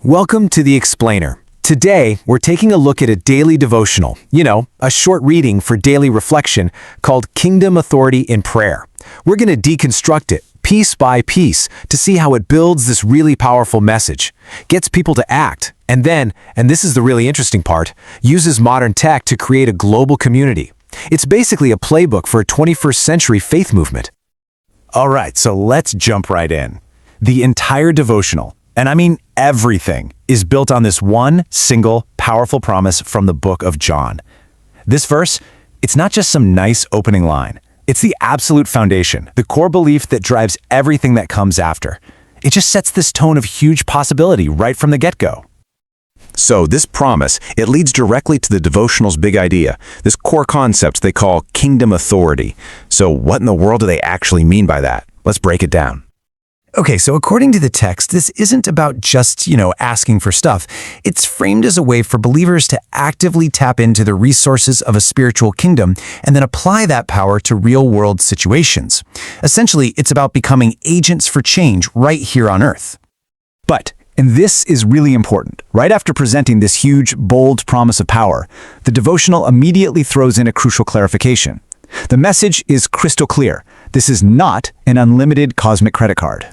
Welcome to The Explainer. Today, we're taking a look at a daily devotional, a short reading for daily reflection called Kingdom Authority in Prayer. We're going to deconstruct it piece by piece to see how it builds this really powerful message, gets people to act, and then, and this is the really interesting part, uses modern tech to create a global community. It's basically a playbook for a 21st century faith movement. All right, so let's jump right in. The entire devotional, and I mean everything, is built on this one single powerful promise from the book of John. This verse, it's not just some nice opening line. It's the absolute foundation, the core belief that drives everything that comes after. It just sets this tone of huge possibility right from the get-go. So this promise, it leads directly to the devotional's big idea, this core concept they call kingdom authority. So what in the world do they actually mean by that? Let's break it down. Okay, so according to the text, this isn't about just, asking for stuff. It's framed as a way for believers to actively tap into the resources of a spiritual kingdom and then apply that power to real-world situations. Essentially, it's about becoming agents for change right here on Earth. But, and this is really important, right after presenting this huge, bold promise of power, the devotional immediately throws in a crucial clarification. The message is crystal clear. This is not an unlimited cosmic credit card.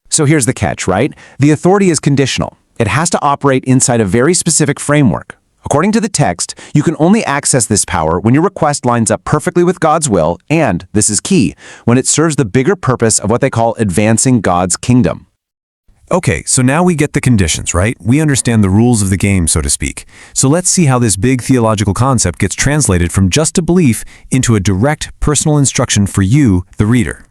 So here's the catch, right? The authority is conditional. It has to operate inside a very specific framework. According to the text, you can only access this power when your request lines up perfectly with God's will, and, this is key, when it serves the bigger purpose of what they call advancing God's kingdom. Okay, so now we get the conditions, right? We understand the rules of the game, so to speak. So let's see how this big theological concept gets translated from just a belief into a direct personal instruction for you, the reader.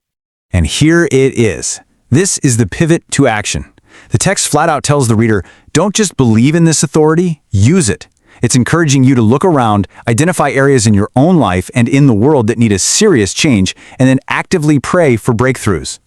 And here it is. This is the pivot to action. The text flat out tells the reader, don't just believe in this authority, use it. It's encouraging you to look around, identify areas in your own life and in the world that need a serious change, and then actively pray for breakthroughs.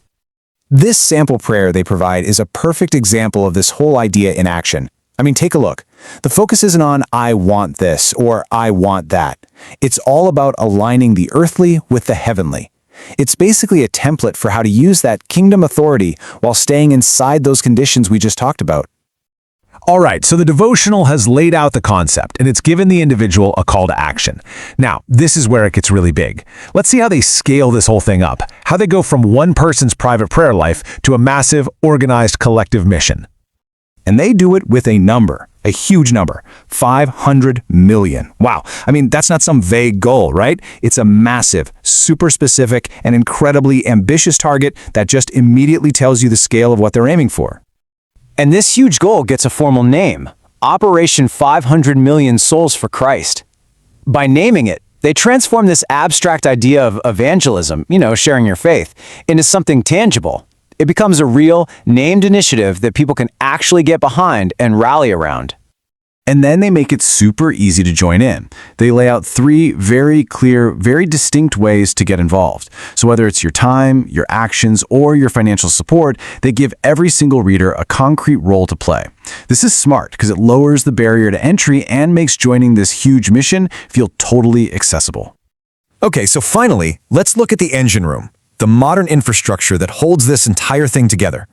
This sample prayer they provide is a perfect example of this whole idea in action. I mean, take a look. The focus isn't on I want this or I want that. It's all about aligning the earthly with the heavenly. It's basically a template for how to use that kingdom authority while staying inside those conditions we just talked about. All right, so the devotional has laid out the concept, and it's given the individual a call to action. Now, this is where it gets really big. Let's see how they scale this whole thing up, how they go from one person's private prayer life to a massive, organized, collective mission. And they do it with a number, a huge number, 500 million. Wow, I mean, that's not some vague goal, right? It's a massive, super specific, and incredibly ambitious target that just immediately tells you the scale of what they're aiming for. And this huge goal gets a formal name, Operation 500 Million Souls for Christ. By naming it, they transform this abstract idea of evangelism, sharing your faith, into something tangible. It becomes a real, named initiative that people can actually get behind and rally around. And then they make it super easy to join in. They lay out 3 very clear, very distinct ways to get involved. So whether it's your time, your actions, or your financial support, they give every single reader a concrete role to play. This is smart because it lowers the barrier to entry and makes joining this huge mission feel totally accessible. Okay, so finally, let's look at the engine room, the modern infrastructure that holds this entire thing together.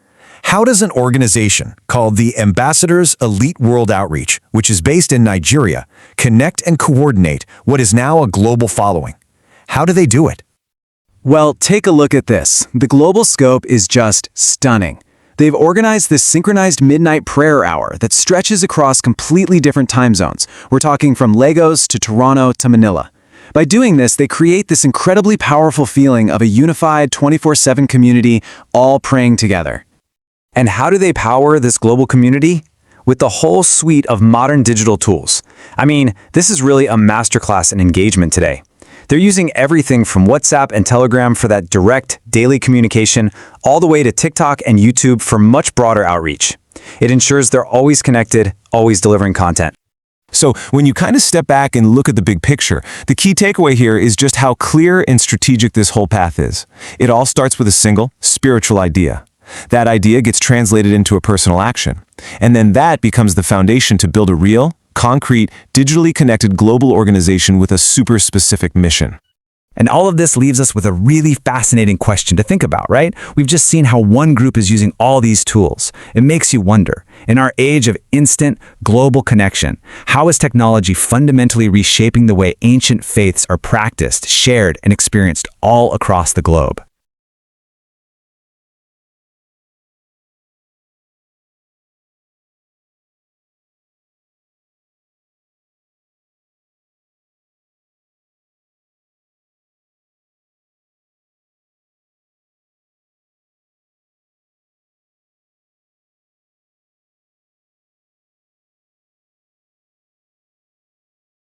How does an organization called the Ambassadors Elite World Outreach, which is based in Nigeria, connect and coordinate what is now a global following? How do they do it? Well, take a look at this. The global scope is just stunning. They've organized this synchronized midnight prayer hour that stretches across completely different time zones. We're talking from Lagos to Toronto to Manila. By doing this, they create this incredibly powerful feeling of a unified 24/7 community all praying together. And how do they power this global community? With the whole suite of modern digital tools. I mean, this is really a masterclass in engagement today. They're using everything from WhatsApp and Telegram for that direct, daily communication, all the way to TikTok and YouTube for much broader outreach. It ensures they're always connected, always delivering content. So when you kind of step back and look at the big picture, the key takeaway here is just how clear and strategic this whole path is. It all starts with a single, spiritual idea. That idea gets translated into a personal action, and then that becomes the foundation to build a real, concrete, digitally connected global organization with a super specific mission. And all of this leaves us with a really fascinating question to think about, right? We've just seen how one group is using all these tools. It makes you wonder, in our age of instant, global connection, how is technology fundamentally reshaping the way ancient faiths are practiced, shared, and experienced all across the globe?